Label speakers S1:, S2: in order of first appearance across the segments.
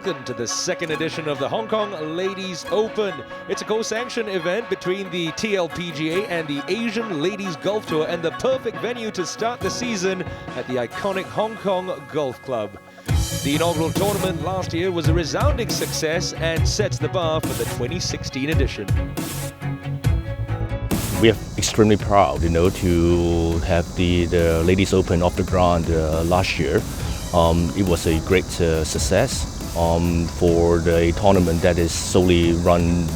S1: Welcome to the second edition of the Hong Kong Ladies Open. It's a co-sanctioned event between the TLPGA and the Asian Ladies Golf Tour, and the perfect venue to start the season at the iconic Hong Kong Golf Club. The inaugural tournament last year was a resounding success and sets the bar for the 2016 edition.
S2: We are extremely proud, to have the Ladies Open off the ground last year. It was a great success for the tournament that is solely run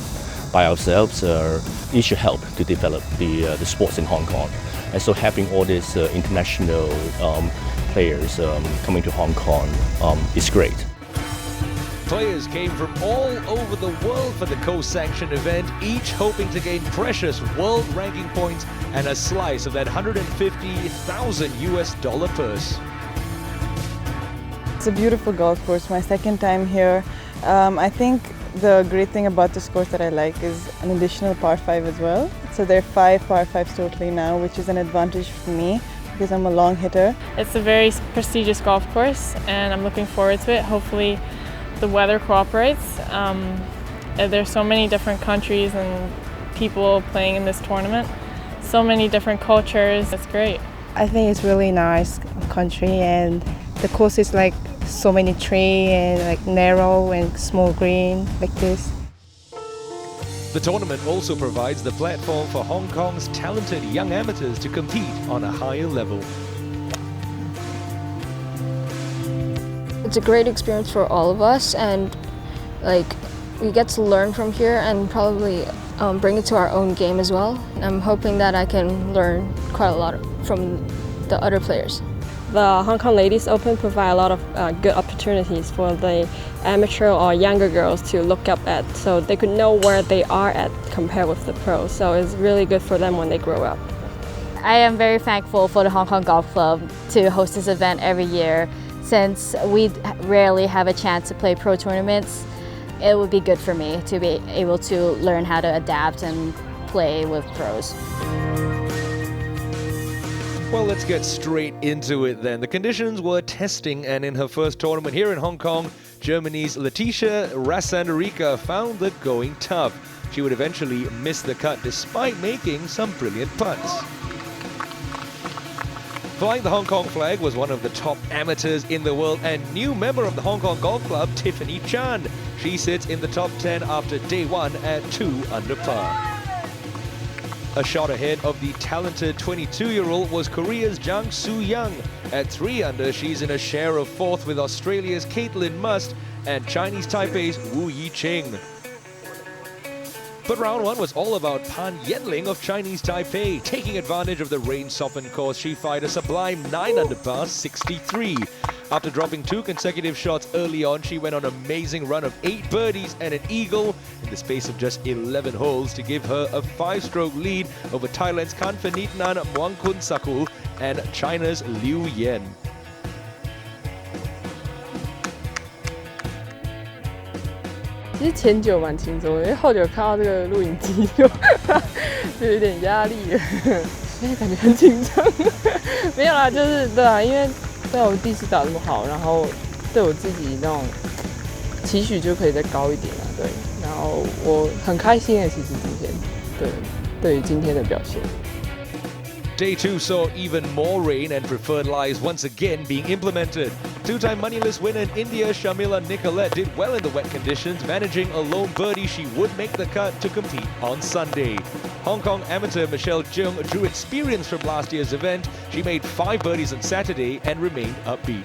S2: by ourselves. It should help to develop the sports in Hong Kong. And so having all these international players coming to Hong Kong is great.
S1: Players came from all over the world for the co-sanctioned event, each hoping to gain precious world ranking points and a slice of that $150,000 purse.
S3: It's a beautiful golf course, my second time here. I think the great thing about this course that I like is an additional par 5 as well. So there are 5 par 5s totally now, which is an advantage for me because I'm a long hitter.
S4: It's a very prestigious golf course and I'm looking forward to it. Hopefully the weather cooperates. There's so many different countries and people playing in this tournament. So many different cultures. It's great.
S5: I think it's really nice country, and the course is like so many trees and like narrow and small green like this.
S1: The tournament also provides the platform for Hong Kong's talented young amateurs to compete on a higher level.
S6: It's a great experience for all of us, and we get to learn from here and probably bring it to our own game as well. I'm hoping that I can learn quite a lot from the other players.
S7: The Hong Kong Ladies Open provide a lot of good opportunities for the amateur or younger girls to look up at, so they could know where they are at compared with the pros. So it's really good for them when they grow up.
S8: I am very thankful for the Hong Kong Golf Club to host this event every year. Since we rarely have a chance to play pro tournaments, it would be good for me to be able to learn how to adapt and play with pros.
S1: Well, let's get straight into it then. The conditions were testing, and in her first tournament here in Hong Kong, Germany's Leticia Rasandarica found the going tough. She would eventually miss the cut despite making some brilliant putts. Flying the Hong Kong flag was one of the top amateurs in the world and new member of the Hong Kong Golf Club, Tiffany Chan. She sits in the top 10 after day 1 at 2 under par. A shot ahead of the talented 22-year-old was Korea's Jang Soo-young. At 3 under, she's in a share of 4th with Australia's Caitlin Must and Chinese Taipei's Wu Yiqing. But round 1 was all about Pan Yenling of Chinese Taipei. Taking advantage of the rain-softened course, she fired a sublime 9 under par 63. After dropping 2 consecutive shots early on, she went on an amazing run of 8 birdies and an eagle in the space of just 11 holes to give her a 5-stroke lead over Thailand's Kanfanitnan Muangkunsakul and China's Liu Yan.
S7: 其实前9蛮轻松的，因为后9看到这个录影机就有点压力了，现在感觉很紧张。没有啦，就是对啊，因为我第一次打这么好，然后对我自己那种期许就可以再高一点啊，对。然后我很开心的，其实今天对于今天的表现。
S1: Day 2 saw even more rain and preferred lies once again being implemented. Two-time moneyless winner in India, Shamila Nicolette, did well in the wet conditions, managing a lone birdie she would make the cut to compete on Sunday. Hong Kong amateur Michelle Jung drew experience from last year's event. She made 5 birdies on Saturday and remained upbeat.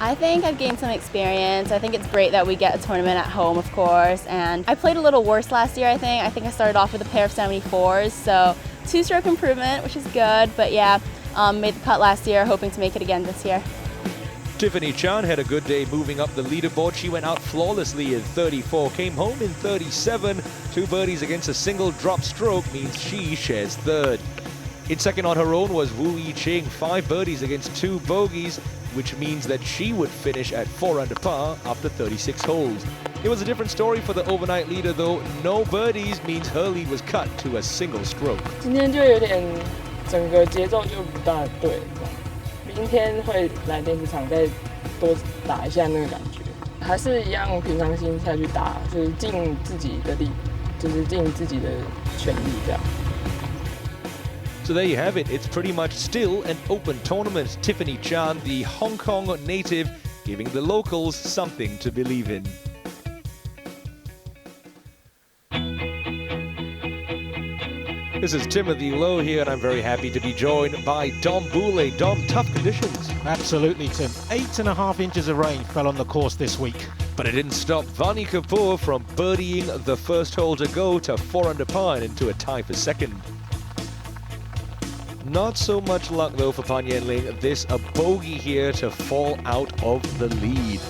S9: I think I've gained some experience. I think it's great that we get a tournament at home, of course. And I played a little worse last year, I think. I think I started off with a pair of 74s, so 2-stroke improvement, which is good. But yeah, made the cut last year, hoping to make it again this year.
S1: Tiffany Chan had a good day moving up the leaderboard. She went out flawlessly in 34, came home in 37. 2 birdies against a single drop stroke means she shares 3rd. In second on her own was Wu Yiqing, 5 birdies against 2 bogeys, which means that she would finish at 4 under par after 36 holes. It was a different story for the overnight leader though. No birdies means her lead was cut to a single stroke.
S7: 今天就有点整个节奏就不大对，明天会来电子场再多打一下那个感觉。还是一样平常心下去打，就是尽自己的力，就是尽自己的全力这样。
S1: So there you have it. It's pretty much still an open tournament. Tiffany Chan, the Hong Kong native, giving the locals something to believe in. This is Timothy Lowe here, and I'm very happy to be joined by Dom Boulay. Dom, tough conditions.
S10: Absolutely, Tim. 8.5 inches of rain fell on the course this week.
S1: But it didn't stop Vani Kapoor from birdieing the first hole to go to 4 under par and into a tie for second. Not so much luck though for Pan Yanling. This a bogey here to fall out of the lead.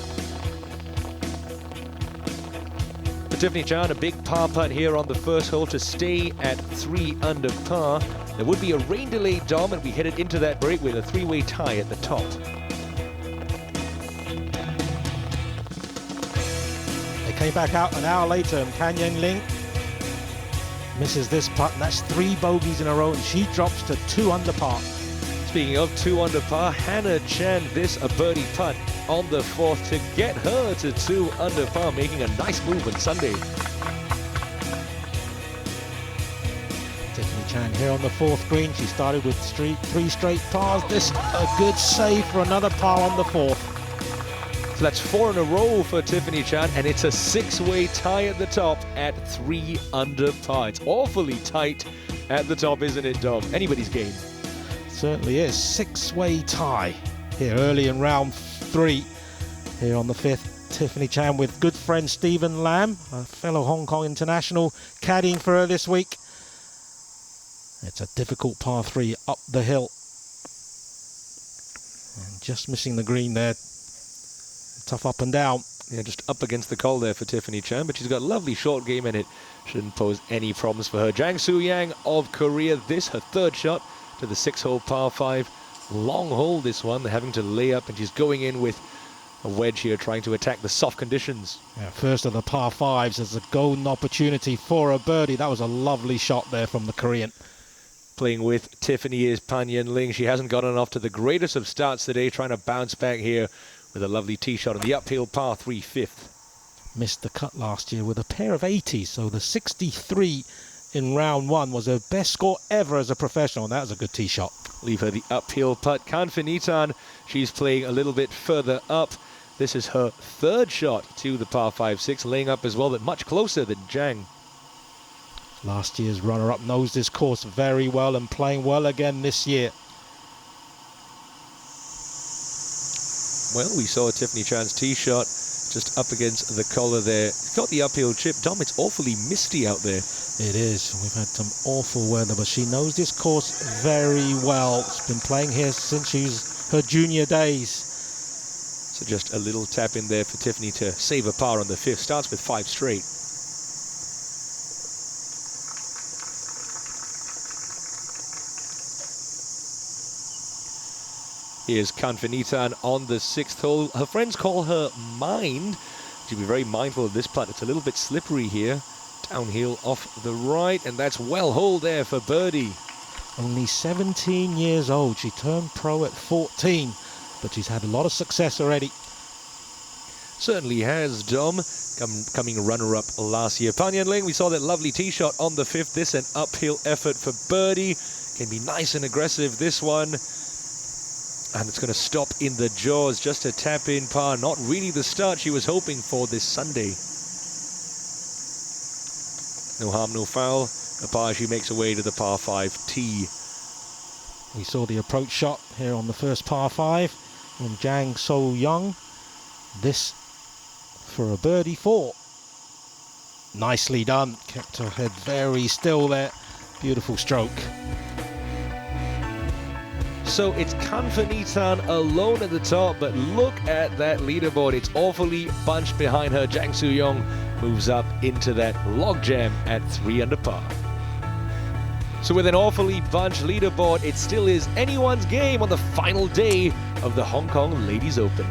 S1: For Tiffany Chan, a big par putt here on the first hole to stay at 3 under par. There would be a rain delay, Dom, and we headed into that break with a 3-way tie at the top.
S10: They came back out an hour later and Pan Yanling misses this putt, and that's 3 bogeys in a row, and she drops to 2 under par.
S1: Speaking of 2 under par, Hannah Chan, this a birdie putt on the 4th to get her to 2 under par, making a nice move on Sunday.
S10: Tiffany Chan here on the 4th green. She started with 3 straight pars. This a good save for another par on the 4th.
S1: So that's 4 in a row for Tiffany Chan, and it's a 6-way tie at the top at 3 under par. It's awfully tight at the top, isn't it, Dom? Anybody's game.
S10: Certainly is. 6-way tie here early in round 3. Here on the 5th, Tiffany Chan with good friend Stephen Lam, a fellow Hong Kong international, caddying for her this week. It's a difficult par 3 up the hill. And just missing the green there. Tough up and down.
S1: Yeah, just up against the call there for Tiffany Chan, but she's got a lovely short game and it shouldn't pose any problems for her. Jang Soo Yang of Korea, this her 3rd shot to the 6-hole par 5. Long hole this one, they're having to lay up, and she's going in with a wedge here trying to attack the soft conditions.
S10: Yeah, first of the par 5s as a golden opportunity for a birdie. That was a lovely shot there from the Korean.
S1: Playing with Tiffany is Pan Yanling. She hasn't gotten off to the greatest of starts today, trying to bounce back here with a lovely tee shot on the uphill par 3 5th.
S10: Missed the cut last year with a pair of 80s, so the 63 in round 1 was her best score ever as a professional, and that was a good tee shot.
S1: Leave her the uphill putt. Kanfinitan, she's playing a little bit further up. This is her 3rd shot to the par 5-6, laying up as well, but much closer than Jang.
S10: Last year's runner-up knows this course very well and playing well again this year.
S1: Well, we saw Tiffany Chan's tee shot just up against the collar there. It's got the uphill chip. Dom, it's awfully misty out there.
S10: It is. We've had some awful weather, but she knows this course very well. She's been playing here since she's her junior days.
S1: So just a little tap in there for Tiffany to save a par on the 5th. Starts with 5 straight. Here's Kanfinitan on the 6th hole. Her friends call her Mind. She'll be very mindful of this putt. It's a little bit slippery here. Downhill off the right, and that's well holed there for birdie.
S10: Only 17 years old. She turned pro at 14, but she's had a lot of success already.
S1: Certainly has, Dom. Coming runner-up last year. Pan Yanling, we saw that lovely tee shot on the 5th. This an uphill effort for birdie. Can be nice and aggressive, this one. And it's going to stop in the jaws, just a tap-in par. Not really the start she was hoping for this Sunday. No harm, no foul. A par, she makes her way to the par 5 tee.
S10: We saw the approach shot here on the first par 5 from Jang So Young. This for a birdie 4. Nicely done. Kept her head very still there. Beautiful stroke.
S1: So it's Kanfinitan alone at the top, but look at that leaderboard. It's awfully bunched behind her. Jang Soo Young moves up into that logjam at 3 under par. So with an awfully bunched leaderboard, it still is anyone's game on the final day of the Hong Kong Ladies Open.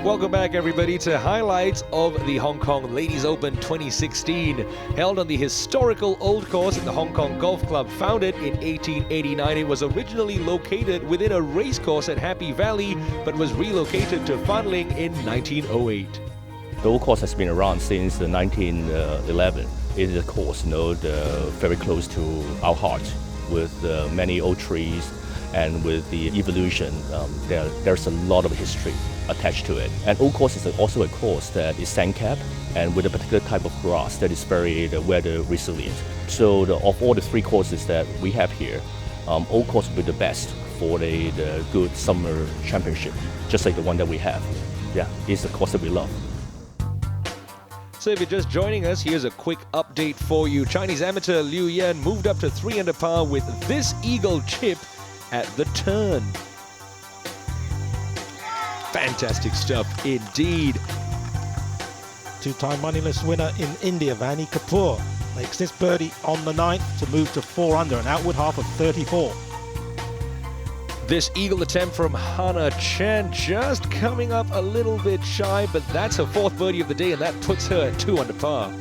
S1: Welcome back, everybody, to highlights of the Hong Kong Ladies Open 2016, held on the historical old course at the Hong Kong Golf Club. Founded in 1889, it was originally located within a racecourse at Happy Valley, but was relocated to Fan Ling in 1908.
S2: The old course has been around since 1911. It is a course, very close to our heart, with many old trees, and with the evolution, there's a lot of history attached to it. And old course is also a course that is sand-capped and with a particular type of grass that is very weather resilient. So of all the three courses that we have here, old course will be the best for the good summer championship, just like the one that we have. Yeah, it's a course that we love.
S1: So if you're just joining us, here's a quick update for you. Chinese amateur Liu Yan moved up to 3 under par with this eagle chip at the turn. Fantastic stuff indeed.
S10: Two-time moneyless winner in India, Vani Kapoor, makes this birdie on the 9th to move to 4 under, an outward half of 34.
S1: This eagle attempt from Hannah Chen just coming up a little bit shy, but that's her 4th birdie of the day, and that puts her at 2 under par.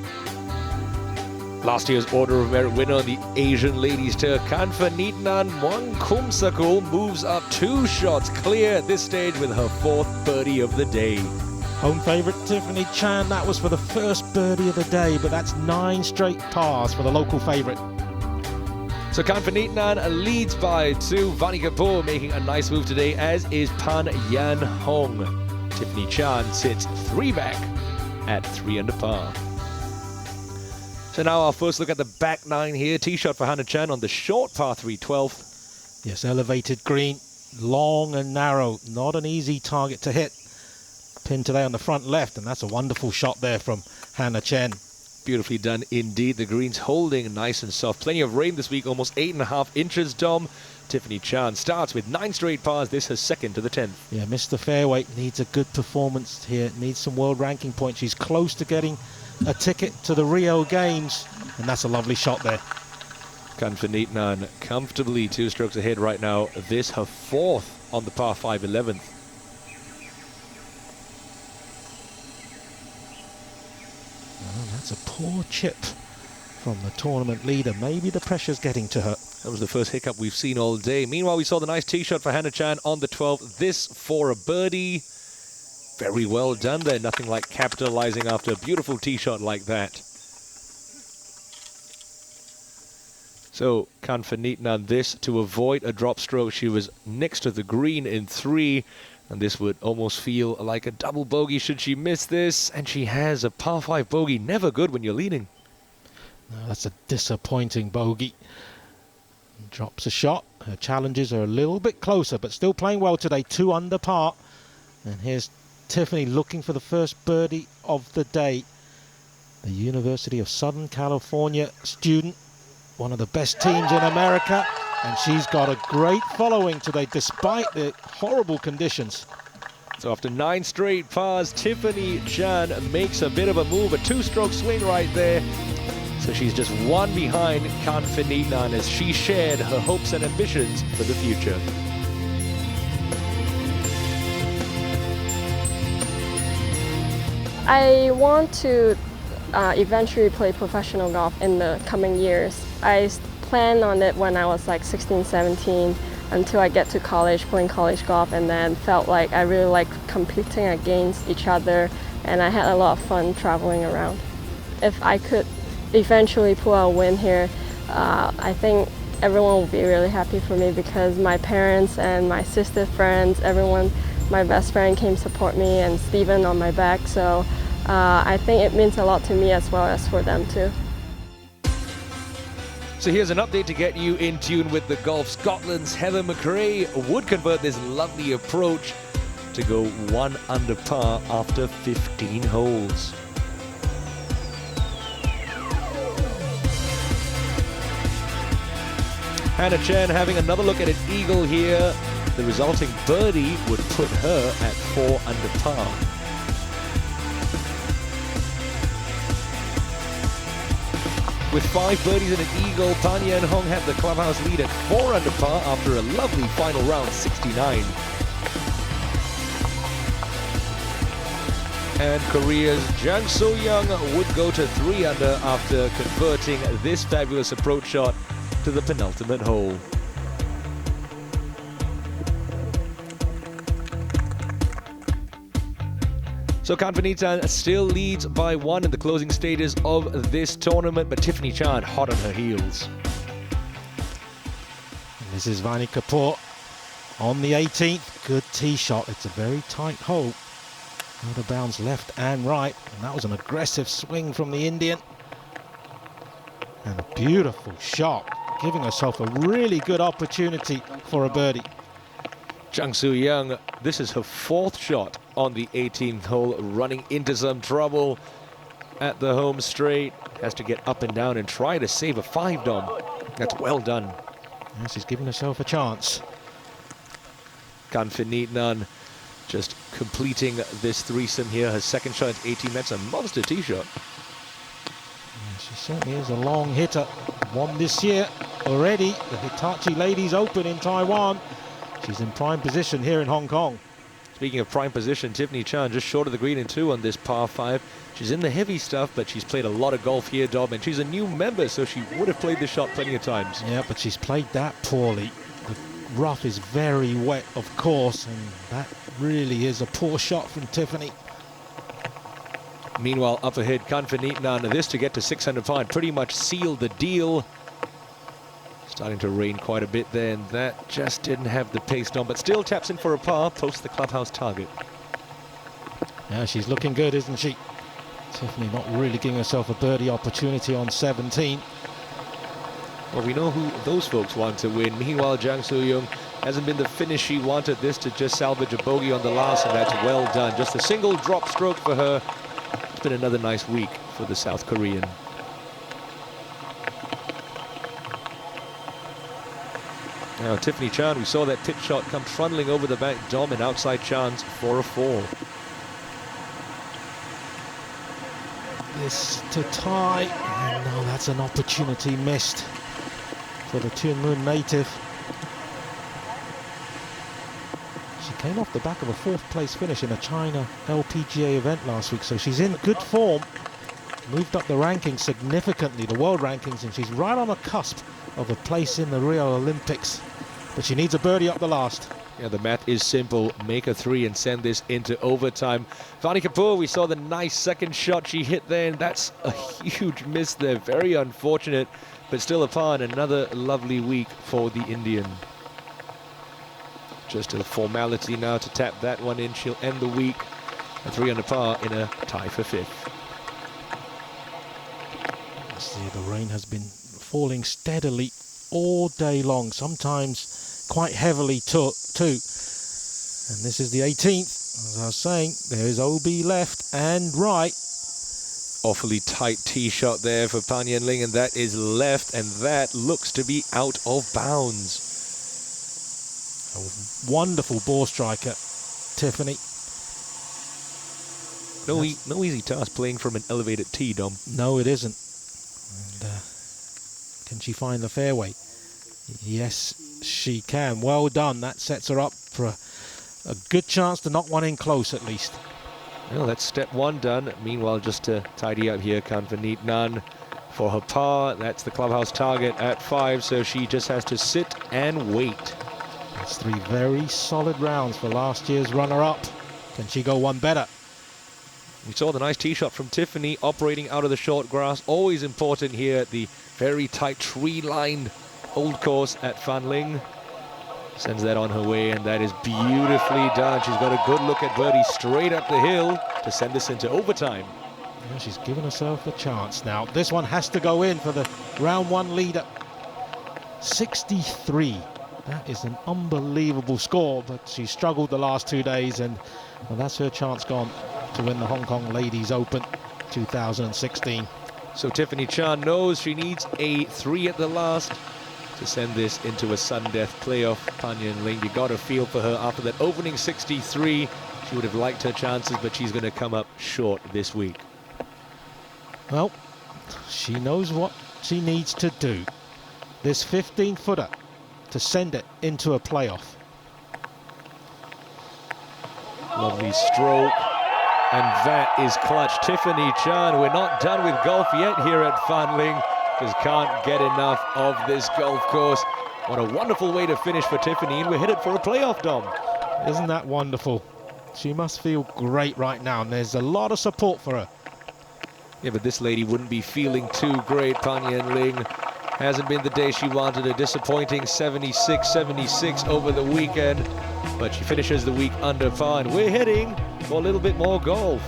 S1: Last year's Order of Merit winner on the Asian Ladies Tour, Kanfanitnan Mwangkumsakul, moves up 2 shots clear at this stage with her 4th birdie of the day.
S10: Home favourite Tiffany Chan, that was for the first birdie of the day, but that's 9 straight pars for the local favourite.
S1: So Kanfanitnan leads by 2. Vani Kapoor making a nice move today, as is Pan Yan Hong. Tiffany Chan sits 3 back at 3 under par. So now our first look at the back 9 here. Tee shot for Hannah Chan on the short par 3 12th.
S10: Yes, elevated green, long and narrow, not an easy target to hit. Pin today on the front left, and that's a wonderful shot there from Hannah Chen.
S1: Beautifully done indeed. The green's holding nice and soft. Plenty of rain this week, almost 8.5 inches, Dom. Tiffany Chan starts with 9 straight pars. This her 2nd to the 10th.
S10: Yeah, missed the fairway. Needs a good performance here. Needs some world ranking points. She's close to getting a ticket to the Rio Games, and that's a lovely shot there.
S1: Kanfanitnan comfortably 2 strokes ahead right now. This her 4th on the par 5 11th.
S10: That's a poor chip from the tournament leader. Maybe the pressure's getting to her.
S1: That was the first hiccup we've seen all day. Meanwhile, we saw the nice tee shot for Hannah Chan on the 12th. This for a birdie. Very well done there. Nothing like capitalizing after a beautiful tee shot like that. So Kanfanitnan this to avoid a drop stroke. She was next to the green in 3. And this would almost feel like a double bogey should she miss this. And she has a par 5 bogey. Never good when you're leading.
S10: No, that's a disappointing bogey. Drops a shot. Her challenges are a little bit closer, but still playing well today. 2 under par. And here's Tiffany looking for the first birdie of the day. The University of Southern California student. One of the best teams in America. And she's got a great following today, despite the horrible conditions.
S1: So after 9 straight pars, Tiffany Chan makes a bit of a move, a 2-stroke swing right there. So she's just 1 behind Kanfanitnan as she shared her hopes and ambitions for the future.
S11: I want to eventually play professional golf in the coming years. I planned on it when I was like 16, 17 until I get to college, playing college golf, and then felt like I really liked competing against each other, and I had a lot of fun traveling around. If I could eventually pull out a win here, I think everyone will be really happy for me because my parents and my sister's friends, everyone, my best friend came support me, and Stephen on my back, so I think it means a lot to me as well as for them too.
S1: So here's an update to get you in tune with the golf. Scotland's Heather McRae would convert this lovely approach to go 1 under par after 15 holes. Hannah Chen having another look at an eagle here. The resulting birdie would put her at 4 under par. With 5 birdies and an eagle, Pan Yan Hong had the clubhouse lead at 4 under par after a lovely final round 69. And Korea's Jang So-young would go to 3 under after converting this fabulous approach shot to the penultimate hole. So Can Vanitan still leads by 1 in the closing stages of this tournament, but Tiffany Chan hot on her heels.
S10: And this is Vani Kapoor on the 18th. Good tee shot. It's a very tight hole. Out of bounds left and right. And that was an aggressive swing from the Indian. And a beautiful shot, giving herself a really good opportunity for a birdie.
S1: Jang So-young, this is her 4th shot on the 18th hole, running into some trouble at the home straight. Has to get up and down and try to save a 5, Dom. That's well done.
S10: Yes, she's giving herself a chance.
S1: Can Vanitan just completing this threesome here. Her 2nd shot at 18, that's a monster tee shot.
S10: Yeah, she certainly is a long hitter. Won this year already, the Hitachi Ladies Open in Taiwan. She's in prime position here in Hong Kong.
S1: Speaking of prime position, Tiffany Chan just short of the green in 2 on this par 5. She's in the heavy stuff, but she's played a lot of golf here, Dom, and she's a new member, so she would have played this shot plenty of times.
S10: Yeah, but she's played that poorly. The rough is very wet, of course, and that really is a poor shot from Tiffany.
S1: Meanwhile, up ahead, Can Vanitan, this to get to 600 par and pretty much sealed the deal. Starting to rain quite a bit there, and that just didn't have the pace, Dom, but still taps in for a par, post the clubhouse target.
S10: Yeah, she's looking good, isn't she? Tiffany not really giving herself a birdie opportunity on 17.
S1: Well, we know who those folks want to win. Meanwhile, Jang So-young hasn't been the finish she wanted. This to just salvage a bogey on the last, and that's well done. Just a single drop stroke for her. It's been another nice week for the South Korean. Now, Tiffany Chan, we saw that tip shot come trundling over the back, Dom, and outside chance for a 4.
S10: This to tie, and no, that's an opportunity missed for the Tuen Mun native. She came off the back of a 4th place finish in a China LPGA event last week, so she's in good form. Moved up the rankings significantly, the world rankings, and she's right on the cusp of a place in the Rio Olympics. But she needs a birdie up the last.
S1: Yeah, the math is simple. Make a 3 and send this into overtime. Vani Kapoor, we saw the nice 2nd shot she hit there, and that's a huge miss there. Very unfortunate, but still a par, and another lovely week for the Indian. Just a formality now to tap that one in. She'll end the week a 3 under par in a tie for 5th.
S10: See, the rain has been falling steadily all day long, sometimes quite heavily too. And this is the 18th. As I was saying, there is OB left and right.
S1: Awfully tight tee shot there for Pan Yen Ling, and that is left, and that looks to be out of bounds.
S10: A wonderful ball striker, Tiffany.
S1: No easy task playing from an elevated tee, Dom.
S10: No, it isn't. And, can she find the fairway? Yes, she can. Well done. That sets her up for a good chance to knock one in close at least.
S1: Well, that's step 1 done. Meanwhile, just to tidy up here, Can Vanitan for her par. That's the clubhouse target at 5, so she just has to sit and wait.
S10: That's 3 very solid rounds for last year's runner-up. Can she go one better?
S1: We saw the nice tee shot from Tiffany operating out of the short grass. Always important here at the very tight tree-lined old course at Fanling. Sends that on her way, and that is beautifully done. She's got a good look at birdie straight up the hill to send this into overtime.
S10: Yeah, she's given herself a chance now. This one has to go in for the round 1 leader. 63. That is an unbelievable score, but she struggled the last 2 days, and well, that's her chance gone to win the Hong Kong Ladies Open 2016.
S1: So Tiffany Chan knows she needs a 3 at the last to send this into a sudden death playoff. Pan Yen Ling, you got a feel for her after that opening 63. She would have liked her chances, but she's going to come up short this week.
S10: Well, she knows what she needs to do. This 15-footer to send it into a playoff.
S1: Lovely stroke. And that is clutch. Tiffany Chan, we're not done with golf yet here at Fanling. Just can't get enough of this golf course. What a wonderful way to finish for Tiffany, and we're headed for a playoff, Dom.
S10: Isn't that wonderful? She must feel great right now, and there's a lot of support for her.
S1: Yeah, but this lady wouldn't be feeling too great. Pan Yanling hasn't been the day she wanted. A disappointing 76-76 over the weekend, but she finishes the week under par, and we're heading for a little bit more golf.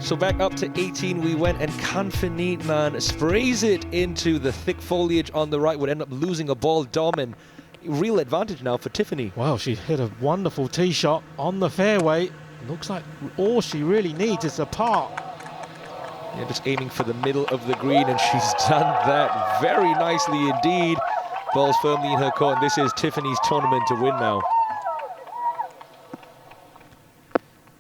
S1: So back up to 18 we went, and Kanfanitnan sprays it into the thick foliage on the right, would end up losing a ball, Dom, and real advantage now for Tiffany.
S10: Well, she hit a wonderful tee shot on the fairway. Looks like all she really needs is a par.
S1: Yeah, just aiming for the middle of the green, and she's done that very nicely indeed. Ball's firmly in her court, and this is Tiffany's tournament to win now.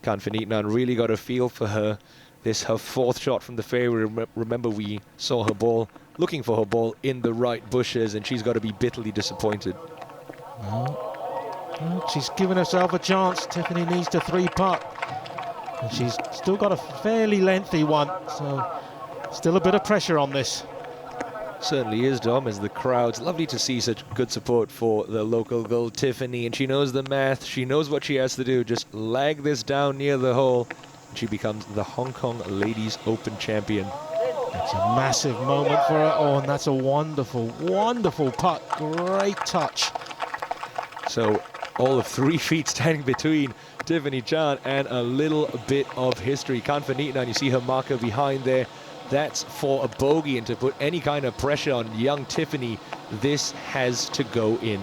S1: Kanfanitnan really got a feel for her. This her fourth shot from the fairway. Remember, we saw her ball, looking for her ball in the right bushes, and she's got to be bitterly disappointed.
S10: Well, she's given herself a chance. Tiffany needs to 3-putt. And she's still got a fairly lengthy one, so still a bit of pressure on this.
S1: Certainly is, Dom, as the crowd's lovely to see such good support for the local girl, Tiffany, and she knows the math. She knows what she has to do. Just lag this down near the hole, and she becomes the Hong Kong Ladies Open champion.
S10: It's a massive moment for her. Oh, and that's a wonderful, wonderful putt. Great touch.
S1: So all of 3 feet standing between Tiffany Chan and a little bit of history. Kanfanitnan, you see her marker behind there. That's for a bogey, and to put any kind of pressure on young Tiffany, this has to go in.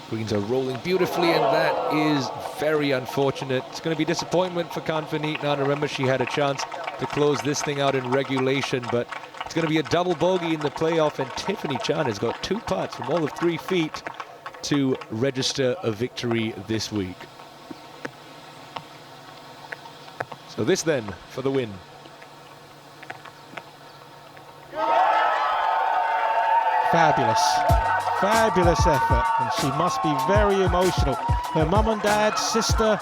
S1: Greens are rolling beautifully, and that is very unfortunate. It's going to be disappointment for Kanfanitnan. Remember, she had a chance to close this thing out in regulation, but it's going to be a double bogey in the playoff, and Tiffany Chan has got 2 putts from all of 3 feet to register a victory this week. So this then for the win.
S10: Fabulous. Fabulous effort, and she must be very emotional. Her mum and dad, sister,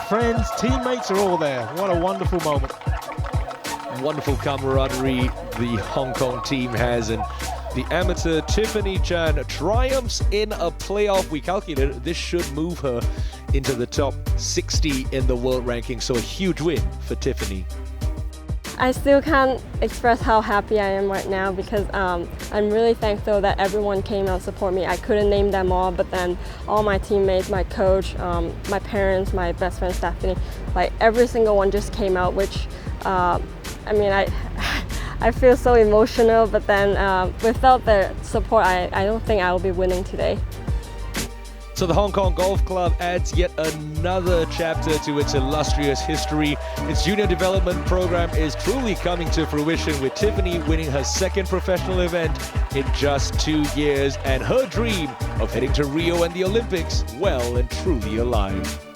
S10: friends, teammates are all there. What a wonderful moment.
S1: Wonderful camaraderie the Hong Kong team has, and the amateur Tiffany Chan triumphs in a playoff. We calculated this should move her into the top 60 in the world ranking, so a huge win for Tiffany.
S11: I still can't express how happy I am right now because I'm really thankful that everyone came out to support me. I couldn't name them all, but then all my teammates, my coach, my parents, my best friend Stephanie, like every single one just came out, which I mean, I feel so emotional, but then without their support, I don't think I will be winning today.
S1: So the Hong Kong Golf Club adds yet another chapter to its illustrious history. Its junior development program is truly coming to fruition, with Tiffany winning her second professional event in just 2 years, and her dream of heading to Rio and the Olympics well and truly alive.